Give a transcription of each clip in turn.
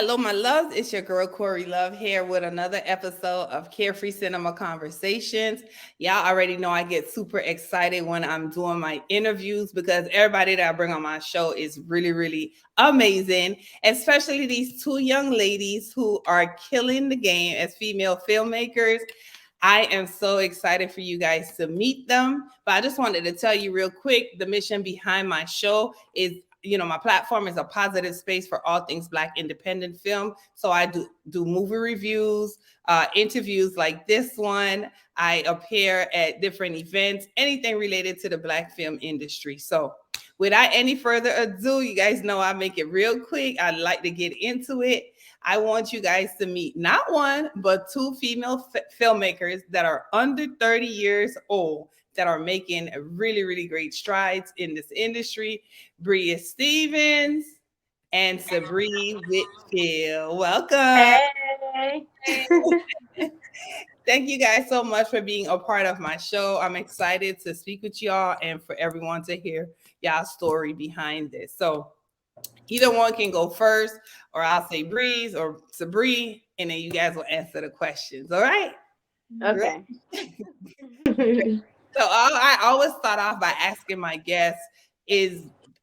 Hello, my loves. It's your girl Corey Love here with another episode of Carefree Cinema Conversations. Y'all already know I get super excited when I'm doing my interviews because everybody that I bring on my show is really, really amazing, especially these two young ladies who are killing the game as female filmmakers. I am so excited for you guys to meet them. But I just wanted to tell you real quick, the mission behind my show is, my platform is a positive space for all things Black independent film. So I do movie reviews, interviews like this one. I appear at different events, anything related to the Black film industry. So without any further ado, you guys know I make it real quick. I'd like to get into it. I want you guys to meet not one, but two female filmmakers that are under 30 years old that are making really, really great strides in this industry. BREAH Stevens and Sabree Whitfield. Welcome. Hey. Thank you guys so much for being a part of my show. I'm excited to speak with y'all and for everyone to hear y'all's story behind this. So either one can go first, or I'll say Breeze or Sabree, and then you guys will answer the questions. All right? Okay. So I always start off by asking my guests, is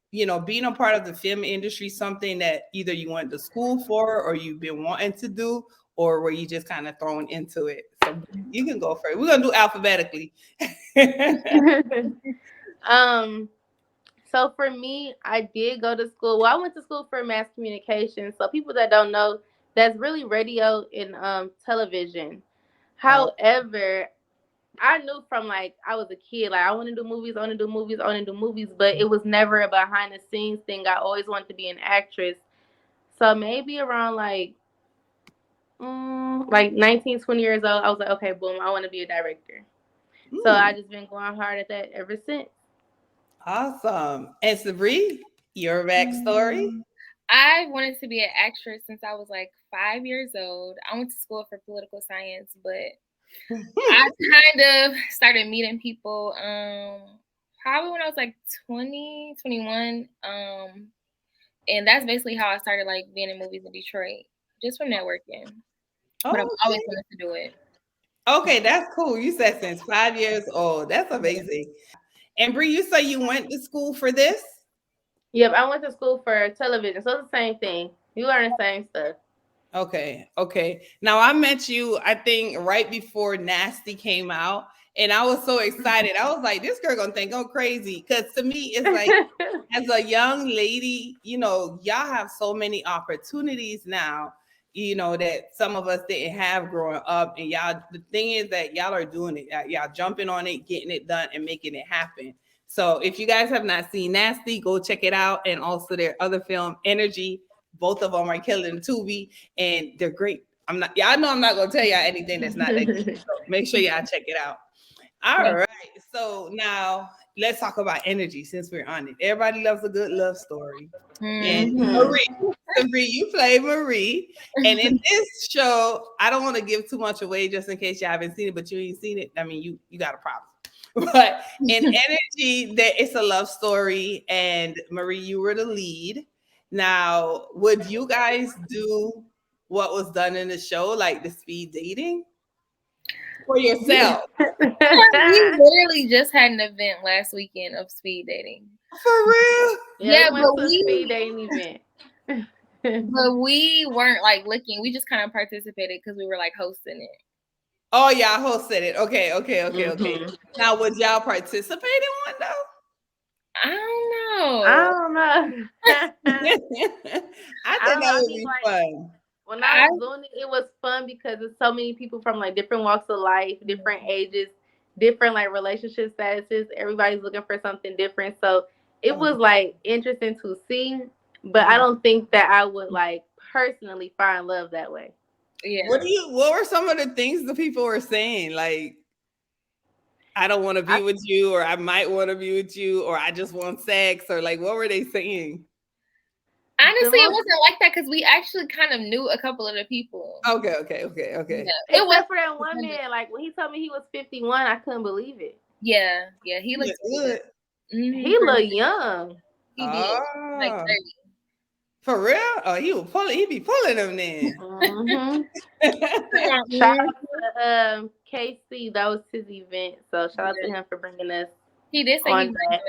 being a part of the film industry something that either you went to school for or you've been wanting to do, or were you just kind of thrown into it? So you can go first. We're gonna do alphabetically. um, so for me, I did go to school. Well, I went to school for mass communication. So people that don't know, that's really radio and television. Oh, However, I knew from like I was a kid, like I want to do movies, I want to do movies, I want to do movies, but it was never a behind the scenes thing. I always wanted to be an actress. So maybe around like 19, 20 years old, I was like, okay, boom, I want to be a director. So I just been going hard at that ever since. awesome. And Sabree, your backstory? I wanted to be an actress since I was like 5 years old. I went to school for political science, but I kind of started meeting people probably when I was like 20, 21. And that's basically how I started like being in movies in Detroit, just from networking. But I've always wanted to do it. Okay, that's cool. You said since 5 years old. That's amazing. And Bree, you say you went to school for this? Yep, I went to school for television, so it's the same thing. You learn the same stuff. Okay. Now I met you, I think, right before Nasty came out, and I was so excited. I was like, this girl gonna think I'm crazy. Because to me, it's like, as a young lady, y'all have so many opportunities now, that some of us didn't have growing up. And y'all, the thing is that y'all are doing it. Y'all jumping on it, getting it done, and making it happen. So if you guys have not seen Nasty, go check it out. And also their other film, Energy. Both of them are killing Tubi, and they're great. Y'all know I'm not gonna tell y'all anything that's not that good. So make sure y'all check it out. All right. So now let's talk about Energy since we're on it. Everybody loves a good love story. And Marie, you play Marie. And in this show, I don't want to give too much away just in case you haven't seen it, but you ain't seen it. I mean, you got a problem. But in Energy, it's a love story, and Marie, you were the lead. Now, would you guys do what was done in the show, like the speed dating, for yourself? We literally just had an event last weekend of speed dating. For real? Yeah, but we speed dating event. But we weren't like looking. We just kind of participated because we were like hosting it. Oh, y'all hosted it. Okay. Now, would y'all participate in one though? I don't know. I think that would be fun. When I was doing it, it was fun because there's so many people from like different walks of life, different ages, different like relationship statuses. Everybody's looking for something different. So it was like interesting to see, but I don't think that I would like personally find love that way. Yeah. What were some of the things the people were saying? Like, I don't want to be with you, or I might want to be with you, or I just want sex, or like, what were they saying? Honestly, it wasn't like that because we actually kind of knew a couple of the people. Okay. Yeah. It was for that one man. Like when he told me he was 51, I couldn't believe it. Yeah, he looked good. He looked young. He did, like 30. For real? Oh, he be pulling them then. Mm-hmm. Shout out to KC. That was his event. So shout out to him for bringing us. He did say on that.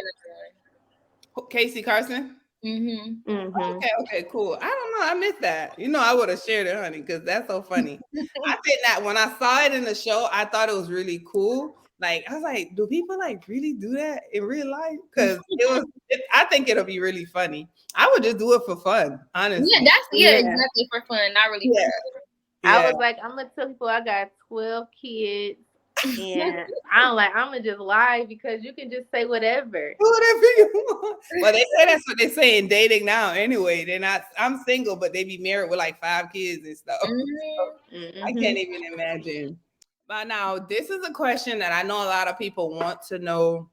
Casey Carson? Mm-hmm. Mm-hmm. Okay, cool. I don't know. I missed that. You know, I would have shared it, honey, because that's so funny. I think that when I saw it in the show, I thought it was really cool. Like, I was like, do people like really do that in real life? Because I think it'll be really funny. I would just do it for fun, honestly. Yeah, exactly, for fun, not really for fun. I was like, I'm gonna tell people I got 12 kids. And I'm gonna just lie because you can just say whatever. Whatever you want. Well, they say that's what they say in dating now. Anyway, they're not. I'm single, but they be married with like 5 kids and stuff. Mm-hmm. So I can't even imagine. But now, this is a question that I know a lot of people want to know.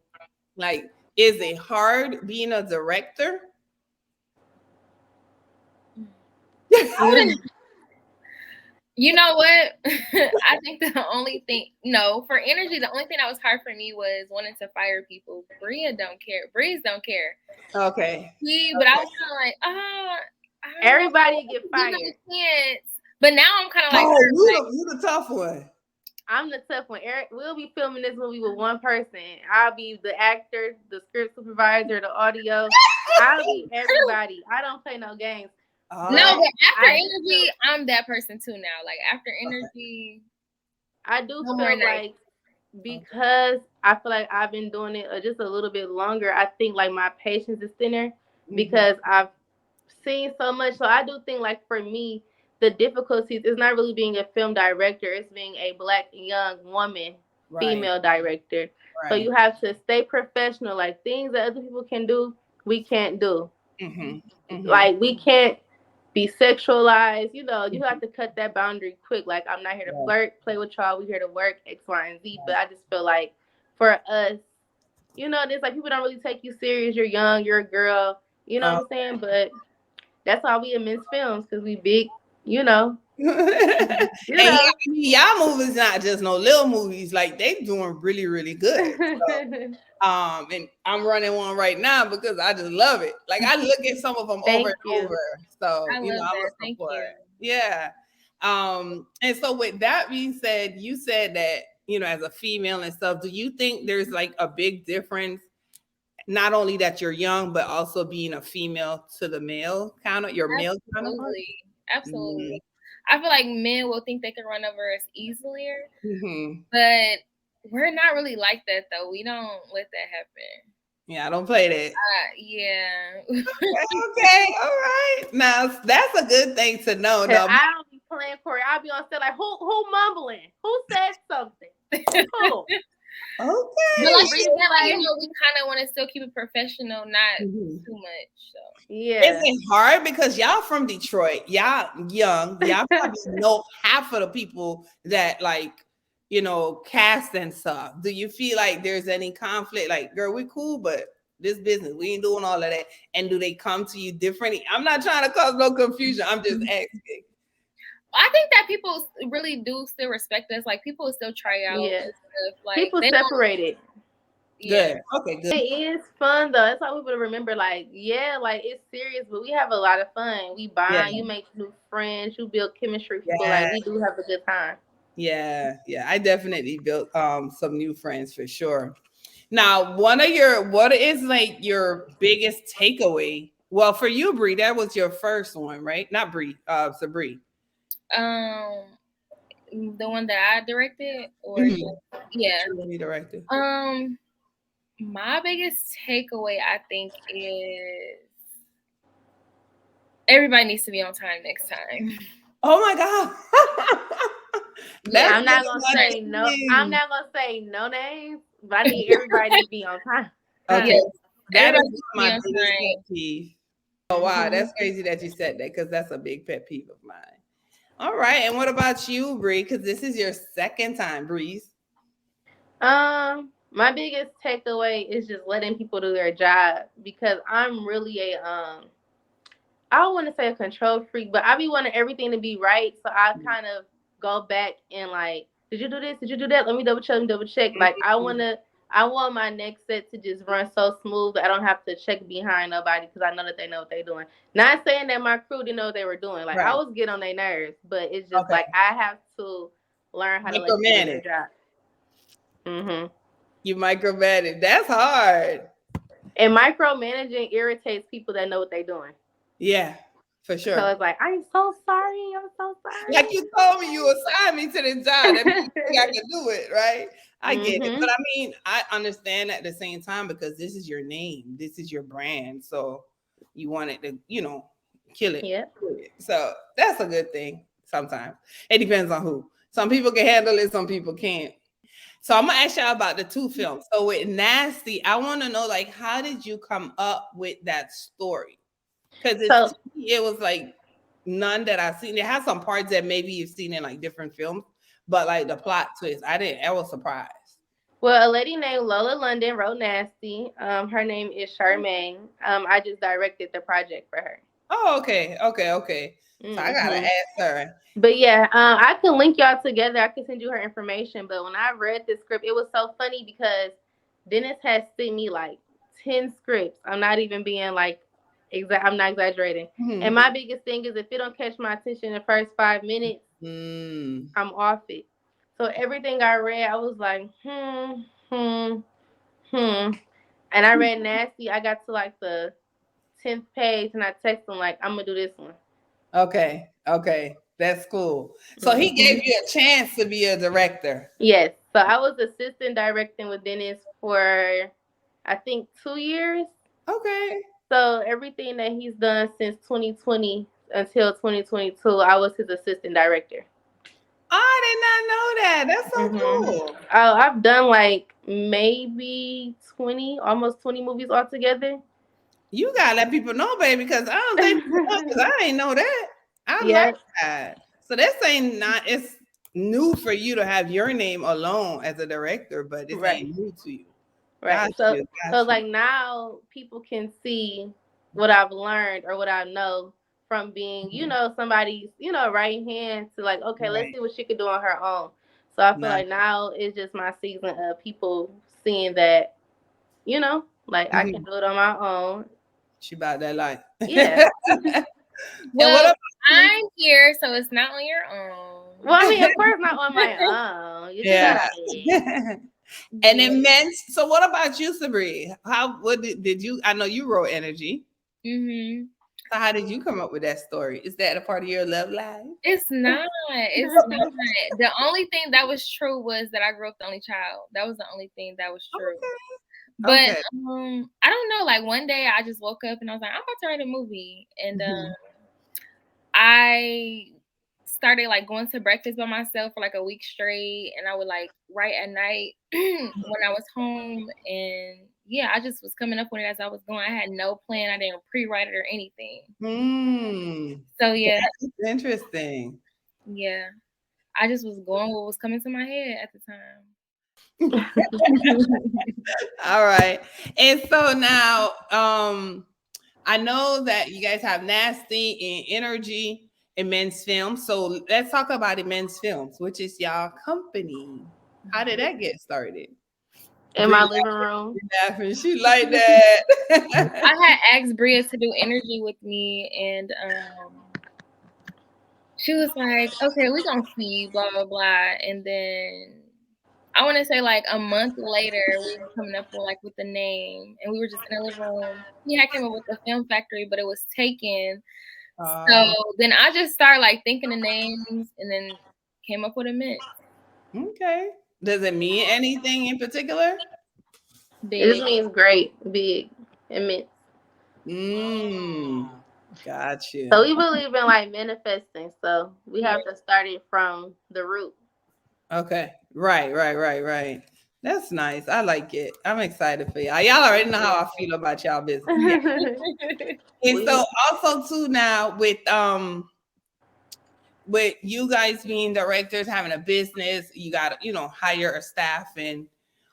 Like, is it hard being a director? You know what? I think the only thing, for energy, the only thing that was hard for me was wanting to fire people. BREAH don't care. BREAH don't care. Okay. But I was kind of like, everybody get fired. But now I'm kind of like, you the tough one. I'm the tough one. Eric, we'll be filming this movie with one person. I'll be the actor, the script supervisor, the audio. I'll be everybody. I don't play no games. No, but after energy, I'm that person too now. Like after energy, I do feel like because I feel like I've been doing it just a little bit longer. I think like my patience is thinner because I've seen so much. So I do think like for me, the difficulties is not really being a film director. It's being a Black young woman, female director. Right. So you have to stay professional. Like things that other people can do, we can't do. Like we can't be sexualized, you have to cut that boundary quick. Like I'm not here to flirt, play with y'all. We here to work X, Y, and Z. But I just feel like for us, there's like people don't really take you serious. You're young, you're a girl. You know what I'm saying? But that's why we in men's films because we big. And y'all movies not just no little movies. Like they doing really, really good. So, and I'm running one right now because I just love it. Like I look at some of them over and over. So I'm a support. Yeah. And so with that being said, you said that as a female and stuff, do you think there's like a big difference? Not only that you're young, but also being a female to the male male counterpart? Absolutely. I feel like men will think they can run over us easier, but we're not really like that though. We don't let that happen. Yeah, I don't play that. Yeah. Okay, all right. Now that's a good thing to know. Though. I don't be playing Corey. I'll be on set like, who mumbling? Who said something? Who? Okay. But like we kind of want to still keep it professional, not too much. So yeah. Is it hard because y'all from Detroit? Y'all young. Y'all probably know half of the people that cast and stuff. Do you feel like there's any conflict? Like, girl, we cool, but this business, we ain't doing all of that. And do they come to you differently? I'm not trying to cause no confusion. I'm just asking. I think that people really do still respect us. Like people still try out. Yeah. Stuff. Like people separated. Good. Okay, good. It is fun though. That's why we would remember. Like, like it's serious, but we have a lot of fun. We bond. Yeah. You make new friends. You build chemistry. Yeah. Like we do have a good time. Yeah. I definitely built some new friends for sure. Now, what is like your biggest takeaway? Well, for you, BREAH, that was your first one, right? Not BREAH. So BREAH. The one that I directed, or you directed. My biggest takeaway, I think, is everybody needs to be on time next time. Oh my God! I'm not gonna say no. I'm not gonna say no names, but I need everybody to be on time. Okay, that is my biggest pet peeve. Oh wow, that's crazy that you said that because that's a big pet peeve of mine. All right, and what about you, BREAH? Because this is your second time, BREAH. My biggest takeaway is just letting people do their job because I'm really I don't want to say a control freak, but I be wanting everything to be right. So I kind of go back and like, did you do this? Did you do that? Let me double check. Like I want I want my next set to just run so smooth that I don't have to check behind nobody because I know that they know what they're doing. Not saying that my crew didn't know what they were doing. Like, I Right. was getting on their nerves, but it's just Okay. like I have to learn how to let them do their Micromanage. job. Mm-hmm. You micromanage. That's hard. And micromanaging irritates people that know what they're doing. Yeah, for So sure. it's like, I'm so sorry. I'm so sorry. Like you told me you assigned me to the job. That means you think I can do it, right? I get it. But I mean, I understand at the same time because this is your name. This is your brand. So you want it to, kill it. Yep. So that's a good thing sometimes. It depends on who. Some people can handle it, some people can't. So I'm gonna ask y'all about the 2 films. So with Nasty, I want to know, like, how did you come up with that story? Because it was like none that I've seen. It has some parts that maybe you've seen in like different films, but like the plot twist, I was surprised. Well, a lady named Lola London wrote Nasty. Her name is Charmaine. I just directed the project for her. Oh, okay. So I gotta ask her. But yeah, I can link y'all together. I can send you her information. But when I read the script, it was so funny because Dennis has sent me like 10 scripts. I'm not even being like I'm not exaggerating. And my biggest thing is if it don't catch my attention in the first 5 minutes, I'm off it. So everything I read, I was like, And I read Nasty. I got to like the 10th page and I texted him like, I'm gonna do this one. Okay. That's cool. So he gave you a chance to be a director. Yes. So I was assistant directing with Dennis for I think 2 years. Okay. So everything that he's done since 2020 until 2022, I was his assistant director. I did not know that. That's so cool. Oh, I've done like maybe 20, almost 20 movies altogether. You gotta let people know, baby, because I don't think people know, because I didn't know that. I like that. So this ain't not. It's new for you to have your name alone as a director, but it's ain't new to you. Right. So like now people can see what I've learned or what I know from being, somebody's, right hand to like, okay, let's see what she could do on her own. So I feel like now it's just my season of people seeing that, like I can do it on my own. She about that life. Yeah. Well, I'm here, so it's not on your own. Well, I mean, of course not on my own. Yeah. And it meant, so what about you, Sabri? What did you, I know you wrote Energy. So how did you come up with that story? Is that a part of your love life? It's not. It's not. The only thing that was true was that I grew up the only child. That was the only thing that was true. Okay. But I don't know. Like one day I just woke up and I was like, I'm about to write a movie, and I started like going to breakfast by myself for like a week straight, and I would like write at night when I was home, and yeah, I just was coming up with it as I was going. I had no plan. I didn't pre-write it or anything. So yeah, that's interesting. Yeah, I just was going what was coming to my head at the time. All right. And so now I know that you guys have Nasty and Energy in Men's Films. So let's talk about Men's Films, which is y'all company. How did that get started? In my living room. She like that. I had asked BREAH to do Energy with me, and she was like, okay, we're gonna see, blah blah blah. And then I want to say like a month later, we were coming up with the name, and we were just in the living room. Yeah, I came up with the Film Factory, but it was taken. So then I just started like thinking of names, and then came up with a mint. Okay. Does it mean anything in particular? Big. It just means great, big, and mint. Gotcha. So we believe in like manifesting. So we have to start it from the root. Okay. Right. That's nice. I like it. I'm excited for y'all. Y'all already know how I feel about y'all business. Yeah. And so also too now with you guys being directors, having a business, you got to, hire a staff and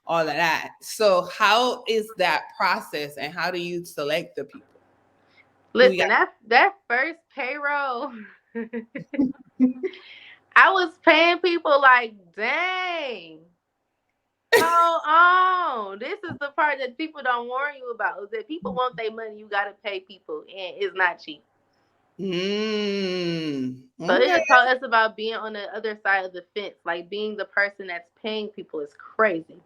all of that. So how is that process and how do you select the people? Listen, that first payroll, I was paying people like, dang. This is the part that people don't warn you about. Is that people want their money, you gotta pay people, and it's not cheap. So it just taught us about being on the other side of the fence, like being the person that's paying people is crazy.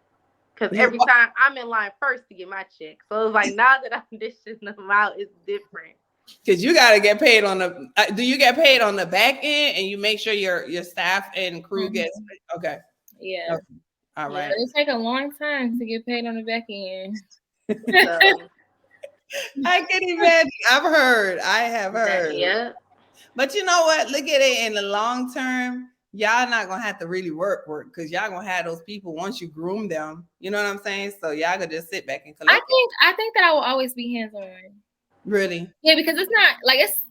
Because every time I'm in line first to get my check, so it's like now that I'm dishing them out, it's different. Because you got to get paid on the. Do you get paid on the back end, and you make sure your staff and crew gets? Okay. Yeah. Okay. All right. But it take a long time to get paid on the back end. So, I can imagine. I have heard. Yeah. But you know what? Look at it in the long term. Y'all not gonna have to really work because y'all gonna have those people once you groom them. You know what I'm saying? So y'all could just sit back and collect. I think that I will always be hands on. Really? Yeah, because it's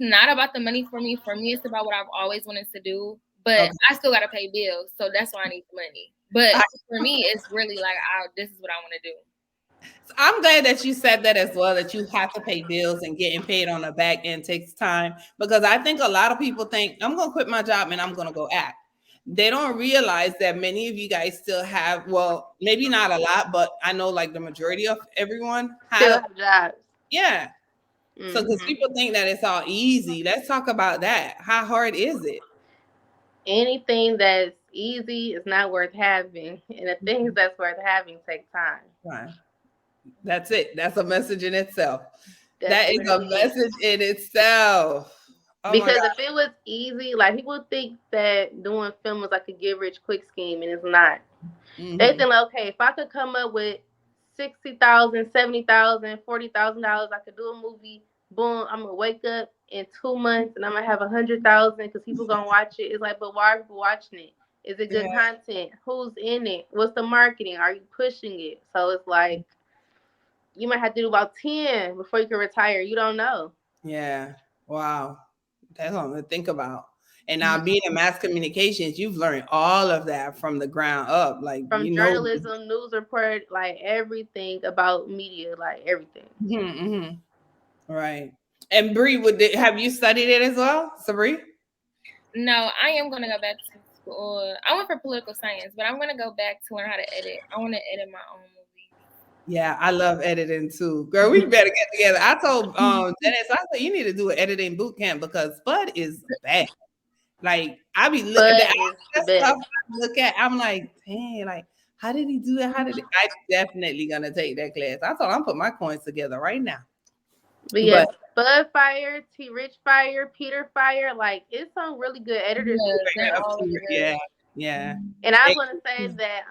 not about the money for me. For me, it's about what I've always wanted to do. But I still gotta pay bills, so that's why I need the money. But for me, it's really like this is what I want to do. So I'm glad that you said that as well, that you have to pay bills and getting paid on the back end takes time, because I think a lot of people think I'm going to quit my job and I'm going to go act. They don't realize that many of you guys still have, well, maybe not a lot, but I know like the majority of everyone still have jobs. Yeah. So because people think that it's all easy. Let's talk about that. How hard is it? Anything that's easy is not worth having. And the things that's worth having take time. Right. That's it. That's a message in itself. That is a message in itself. Oh, because if it was easy, like people think that doing film is like a get rich quick scheme, and it's not. They think like, okay, if I could come up with $60,000, $70,000, $40,000, I could do a movie. Boom, I'm gonna wake up in 2 months and I'm gonna have 100,000 because people gonna watch it. It's like, but why are people watching it? Is it good content? Who's in it? What's the marketing? Are you pushing it? So it's like you might have to do about 10 before you can retire. You don't know. Yeah. Wow. That's something to think about. And now being in mass communications, you've learned all of that from the ground up. Like from journalism, news report, like everything about media, like everything. Right. And Bree, have you studied it as well, Sabri? No, I am going to go back to school. I went for political science, but I'm going to go back to learn how to edit. I want to edit my own movies. Yeah, I love editing too. Girl, we better get together. I told Dennis, I said, you need to do an editing boot camp because Spud is bad. Like, I be looking at stuff I look at, I'm like, dang, like, how did he do that? I definitely going to take that class. I thought I'm putting my coins together right now. But yes, Bud Fire, T Rich Fire, Peter Fire, like it's some really good editors. Yeah. And I want to say that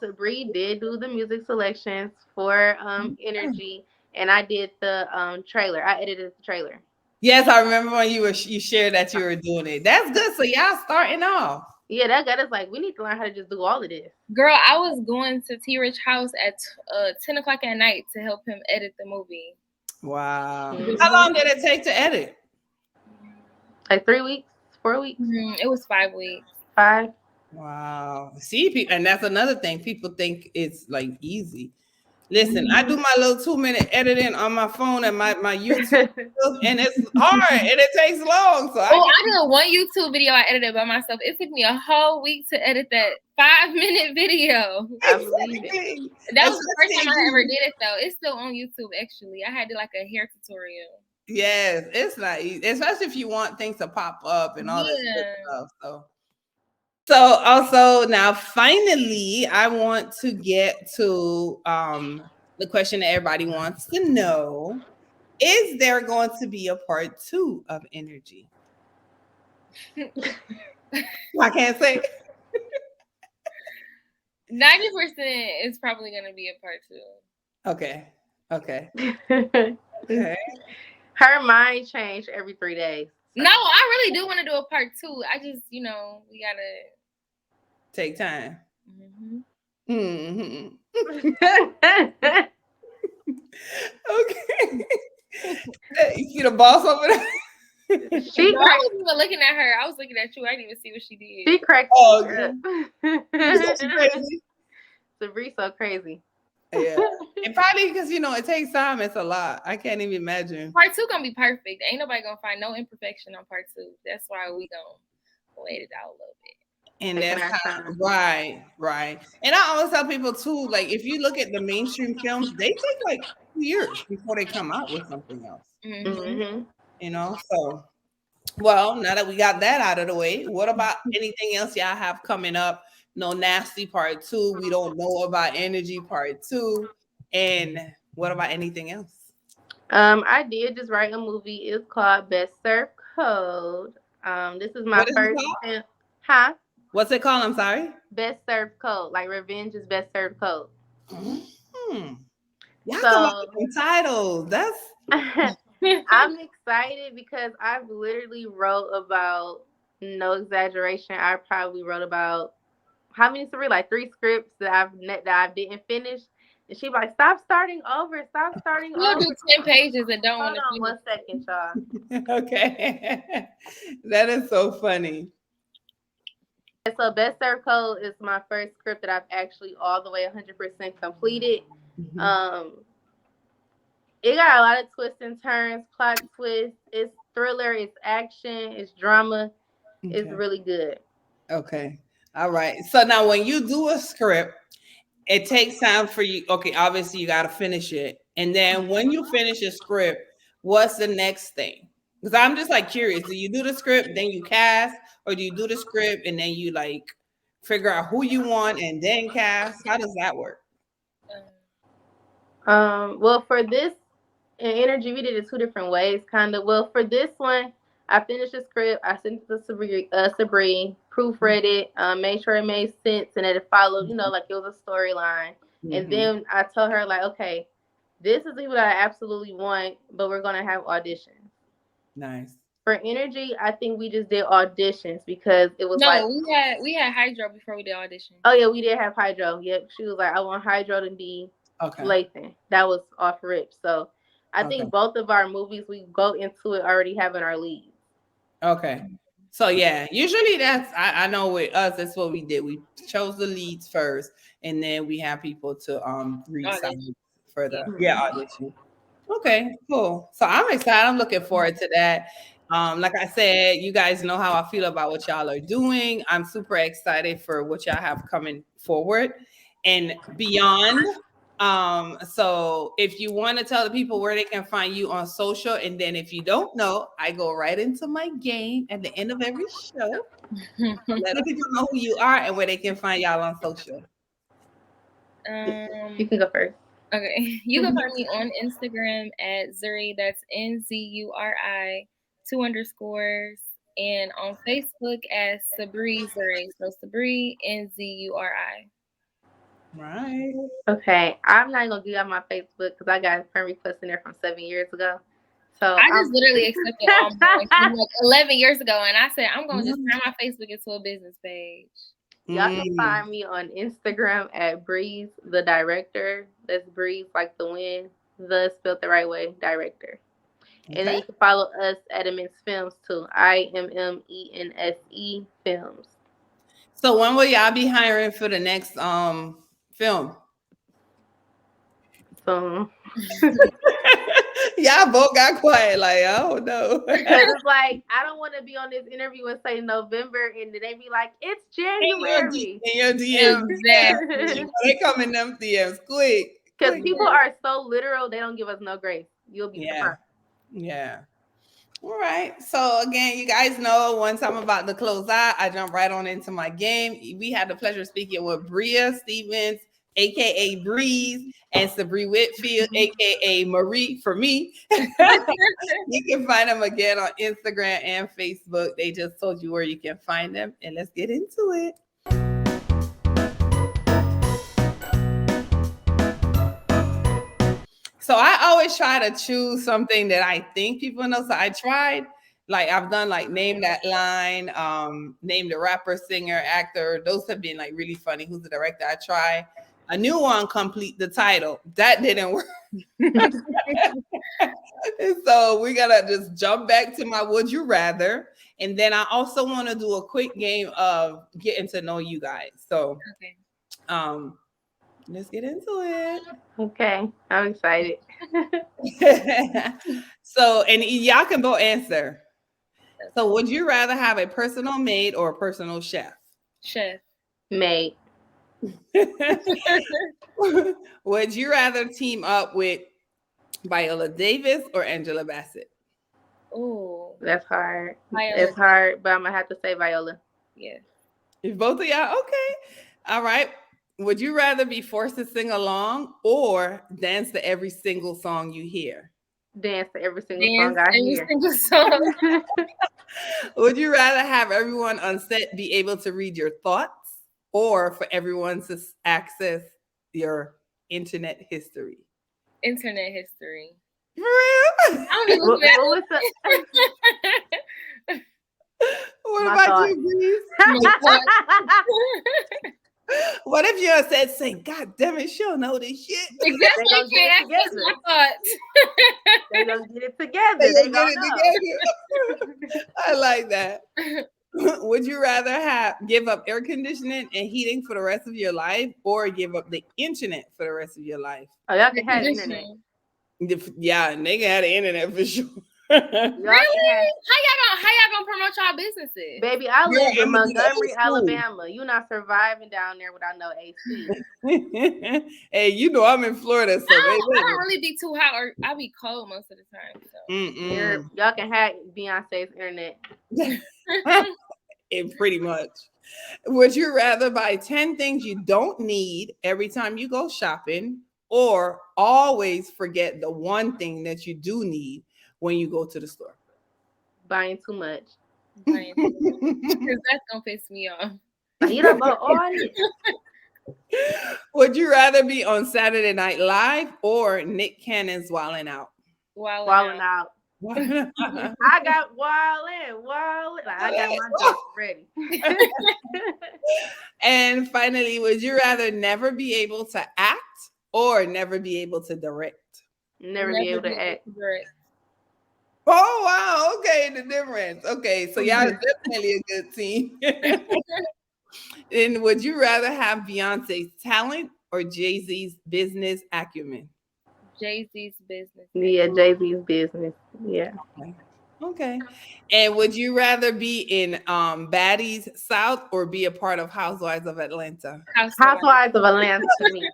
Sabri did do the music selections for Energy, and I did the trailer. I edited the trailer. Yes, I remember when you shared that you were doing it. That's good. So y'all starting off. Yeah, that got us like, we need to learn how to just do all of this. Girl, I was going to T Rich house at 10 o'clock at night to help him edit the movie. Wow. How long did it take to edit? Like 3 weeks, 4 weeks. It was 5 weeks. 5. Wow. See, and that's another thing. People think it's like easy. Listen, I do my little 2-minute editing on my phone and my YouTube, and it's hard and it takes long. So I did one YouTube video I edited by myself. It took me a whole week to edit that 5-minute video. I believe it. That was the first time I ever did it, though. It's still on YouTube, actually. I had to like a hair tutorial. Yes, it's not easy, especially if you want things to pop up and all that good stuff. So also now finally I want to get to the question that everybody wants to know. Is there going to be a part 2 of Energy? I can't say. 90% is probably going to be a part 2. Okay. Her mind changed every 3 days. No, I really do want to do a part 2. I just, we gotta take time. Okay. You see the boss over there? I wasn't even looking at her. I was looking at you. I didn't even see what she did. She cracked. Crazy. Sabri's so crazy. Yeah. And probably because it takes time. It's a lot. I can't even imagine. Part 2 gonna be perfect. Ain't nobody gonna find no imperfection on part 2. That's why we gonna wait it out a little bit. And taking that's our kind time. of right. And I always tell people too, like if you look at the mainstream films, they take like 2 years before they come out with something else. Mm-hmm. You know, so well, now that we got that out of the way, what about anything else y'all have coming up? No Nasty Part 2. We don't know about Energy Part 2. And what about anything else? I did just write a movie. It's called Best Served Code. This is my What is it first called? film. Huh? What's it called? I'm sorry. Best Served Code. Like Revenge is Best Served Code. Hmm. Y'all come up So with some titles. That's I'm excited because I've literally wrote about, no exaggeration, I probably wrote about how many, Sabrina? Like 3 scripts that I didn't finish. And she like, stop starting over, stop starting We'll do over. 10 pages and don't want Hold to on finish. 1 second, y'all. okay. That is so funny. So Best Served Code is my first script that I've actually all the way 100% completed. Um, it got a lot of twists and turns, plot twists. It's thriller, it's action, it's drama. It's Okay. really good. Okay. All right. So now when you do a script, it takes time for you. Okay, obviously you got to finish it. And then when you finish a script, what's the next thing? Because I'm just like curious. Do you do the script, then you cast, or do you do the script and then you like figure out who you want and then cast? How does that work? Well, for this in Energy, we did it 2 different ways, kind of. Well, for this one, I finished the script. I sent it to Sabrina, proofread it, made sure it made sense and that it followed, like it was a storyline. And Mm-hmm. then I told her, like, okay, this is what I absolutely want, but we're gonna have auditions. Nice. For Energy, I think we just did auditions because it was like, No, we had Hydro before we did audition. oh yeah, we did have Hydro. Yep, she was like, I want Hydro to be Okay. Lathan. That was off rip. So I Okay. think both of our movies, we go into it already having our leads. Okay. So yeah, usually that's I know with us that's what we did. We chose the leads first, and then we have people to read Audition. some for the Mhm. audition. Okay, cool. So I'm excited. I'm looking forward to that. Like I said, you guys know how I feel about what y'all are doing. I'm super excited for what y'all have coming forward and beyond. So if you want to tell the people where they can find you on social, and then if you don't know, I go right into my game at the end of every show. Let the people know who you are and where they can find y'all on social. You can go first. Okay. You can find me on Instagram at Zuri. That's NZURI 2 underscores. And on Facebook as Sabri Zuri. So Sabri NZURI. Right. Okay, I'm not gonna give out my Facebook because I got a friend request in there from 7 years ago. So I just literally accepted all mine from like 11 years ago, and I said I'm gonna just turn my Facebook into a business page. Y'all can find me on Instagram at Breeze the Director. That's Breeze like the wind, the spelled the right way, director. And then you can follow us at Immense Films too. IMMENSE Films. So when will y'all be hiring for the next film? So Y'all both got quiet, like, oh no. because it's like I don't want to be on this interview and say November and then they be like, it's January. In your DMs. Exactly. They come in them DMs quick. Because people are so literal, they don't give us no grace. You'll be surprised. Yeah. All right. So again, you guys know once I'm about to close out, I jump right on into my game. We had the pleasure of speaking with BREAH Stevens, aka Breeze, and Sabri Whitfield, aka Marie for me. You can find them again on Instagram and Facebook. They just told you where you can find them, and let's get into it. So I always try to choose something that I think people know. So I tried, like I've done like name that line, name the rapper, singer, actor. Those have been like really funny. Who's the director? I try a new one, complete the title. That didn't work. So we gotta just jump back to my would you rather. And then I also want to do a quick game of getting to know you guys. So let's get into it. Okay, I'm excited. So, and y'all can both answer. So, would you rather have a personal maid or a personal chef? Chef. Maid. Would you rather team up with Viola Davis or Angela Bassett? Oh, That's hard. Viola. It's hard, but I'm gonna have to say Viola. Yeah. If both of y'all, okay. All right. Would you rather be forced to sing along or dance to every single song you hear? Dance to every single Dance song I every hear. single song. Would you rather have everyone on set be able to read your thoughts or for everyone to access your internet history? Internet history. For real? I don't be What looking was the What My about thoughts. you, Breeze? What if you had said, say, God damn it, she don't know this shit. Exactly. They gonna get it Can't access together. my thoughts. They gonna get it together. They They gonna gonna get know. it together. I like that. Would you rather give up air conditioning and heating for the rest of your life or give up the internet for the rest of your life? Oh, y'all can have the internet. Yeah, and they can have the internet for sure. Y'all Really? can have, How y'all gonna promote y'all businesses? baby, I Girl, live in I'ma be old Montgomery, school. Alabama. You're not surviving down there without no AC. Hey, you know I'm in Florida, so I don't really be too hot, or I be cold most of the time. So. Y'all can have Beyonce's internet. It pretty much. Would you rather buy 10 things you don't need every time you go shopping or always forget the one thing that you do need when you go to the store? Buying too much. Because that's gonna piss me off. You don't buy all it. Would you rather be on Saturday Night Live or Nick Cannon's Wildin' Out? Wildin' out. I got wildin'. I got my jokes ready. And finally, would you rather never be able to act or never be able to direct? Never be able to act. Oh, wow. Okay, the difference. Okay, so y'all are definitely a good team. And would you rather have Beyonce's talent or Jay-Z's business acumen? Jay-Z's business. Yeah, Jay-Z's business. Yeah. Okay. And would you rather be in Baddies South or be a part of Housewives of Atlanta? Housewives of Atlanta to me.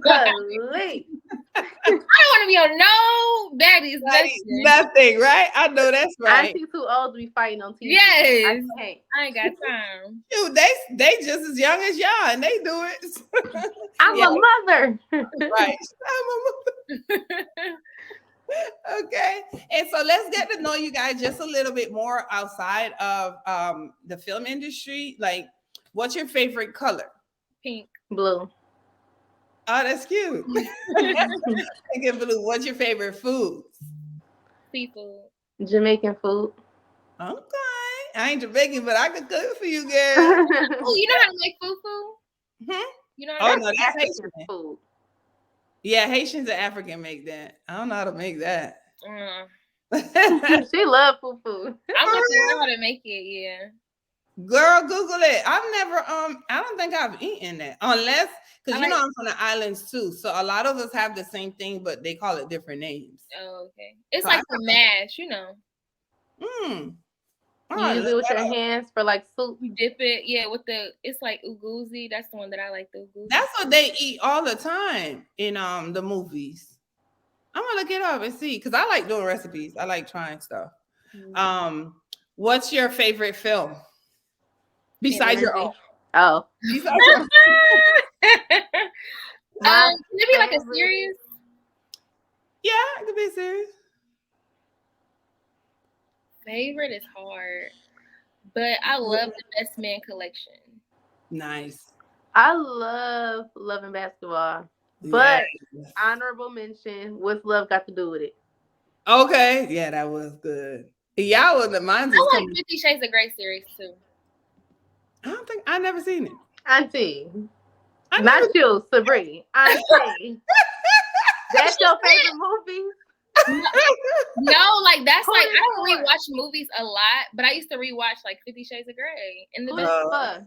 Golly. I don't want to be on no Baddies. Nothing, right? I know that's right. Auntie too old to be fighting on TV. Yes. I ain't got time. Dude, they just as young as y'all and they do it. I'm a mother. Right. I'm a mother. Okay. And so let's get to know you guys just a little bit more outside of the film industry. Like, what's your favorite color? Pink. Blue. Oh, that's cute. Pink and blue. What's your favorite foods? Seafood. Jamaican food. Okay. I ain't Jamaican, but I could cook for you, girl. Oh, you know how to make fufu? You know how to make that's Haitian food. Yeah, Haitians and African make that. I don't know how to make that. She love fufu. I'm gonna learn how to make it, yeah. Girl, Google it. I've never I don't think I've eaten that. Unless because you know I'm from the islands too. So a lot of us have the same thing, but they call it different names. Oh, okay. It's like the mash, you know. You use it with your hands for like soup. You dip it, yeah, it's like uguzi. That's the one that I like, the uguzi. That's what they eat all the time in the movies. I'm gonna look it up and see because I like doing recipes. I like trying stuff. What's your favorite film? Besides your own. Oh. Besides your own. Maybe like a series. Yeah, it could be a series. Favorite is hard, but I love the Best Man collection. Nice. I love Love and Basketball, but honorable mention. What's Love got to do with it? Okay, yeah, that was good. Y'all was the mine. I like 50 Shades of Grey series too. I never seen it. Auntie, not you, Sabrina. Auntie, that's your favorite movie? No, like that's like I don't rewatch movies a lot, but I used to rewatch like 50 Shades of Grey in the best.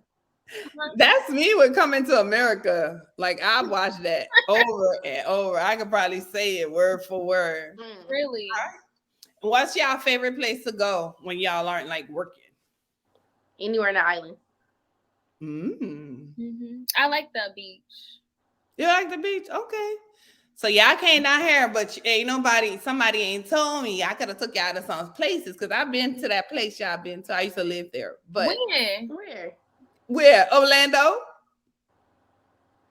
That's me with Coming to America. Like I watched that over and over. I could probably say it word for word. Really? What's y'all favorite place to go when y'all aren't like working? Anywhere in the island. I like the beach. You like the beach? Okay. So y'all came down here, but ain't somebody ain't told me. I could have took y'all to some places because I've been to that place y'all been to. I used to live there. But where? Orlando?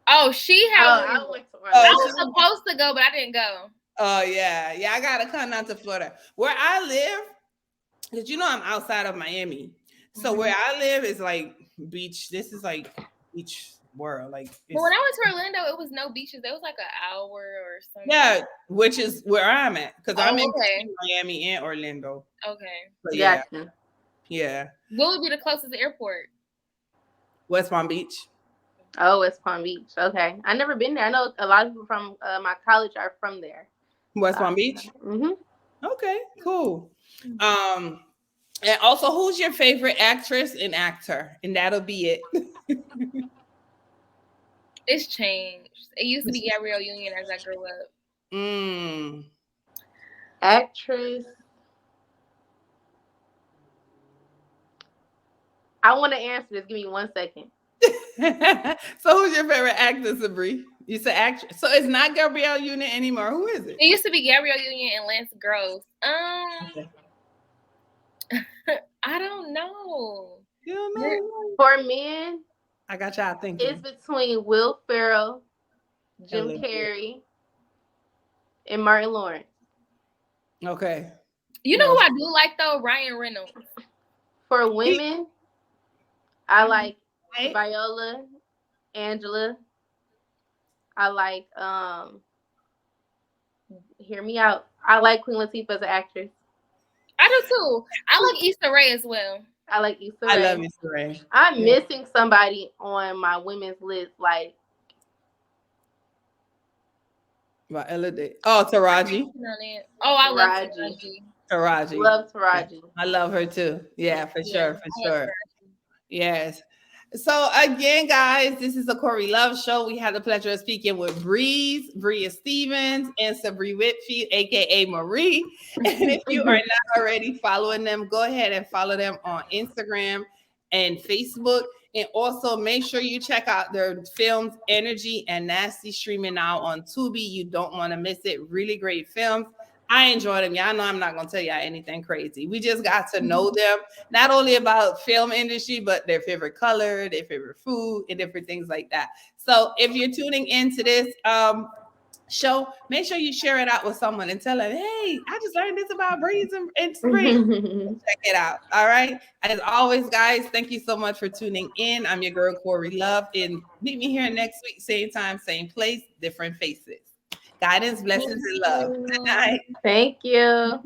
Oh, she had. I went to I was supposed to go, but I didn't go. Oh yeah. I gotta come down to Florida. Where I live, because I'm outside of Miami. So where I live is like beach. This is like beach world. Like but when I went to Orlando, it was no beaches. There was like an hour or something. Yeah, which is where I'm at. Because I'm in Miami and Orlando. Okay. So, yeah. What would be the closest airport? West Palm Beach. Oh, West Palm Beach. Okay. I've never been there. I know a lot of people from my college are from there. West Palm Beach? Okay, cool. And also, who's your favorite actress and actor? And that'll be it. It's changed. It used to be Gabrielle Union as I grew up. Actress. I want to answer this. Give me 1 second. So who's your favorite actor, Sabri? You said actress. So it's not Gabrielle Union anymore. Who is it? It used to be Gabrielle Union and Lance Gross. I don't know. You don't know? For men, I got y'all thinking. It's between Will Ferrell, Jim Carrey, and Martin Lawrence. Okay. You know who I do like though? Ryan Reynolds. For women, I like Viola, Angela. I like hear me out. I like Queen Latifah as an actress. I do too. I like Issa Rae as well. I like Issa Rae. I love Issa Rae. I'm missing somebody on my women's list, like Taraji. Oh, I love Taraji. Love Taraji. I love her too. Yeah, for sure. Yes. So again, guys, this is the Corey Love Show. We had the pleasure of speaking with BREAH Stevens, and Sabri Whitfield, aka Marie. And if you are not already following them, go ahead and follow them on Instagram and Facebook. And also make sure you check out their films, Energy and Nasty, streaming now on Tubi. You don't want to miss it. Really great films. I enjoyed them. Y'all know I'm not going to tell y'all anything crazy. We just got to know them, not only about film industry, but their favorite color, their favorite food, and different things like that. So if you're tuning into this show, make sure you share it out with someone and tell them, hey, I just learned this about breeze and spring. Check it out. All right. As always, guys, thank you so much for tuning in. I'm your girl, Corey Love. And meet me here next week, same time, same place, different faces. Guidance, blessings, and love. Good night. Thank you.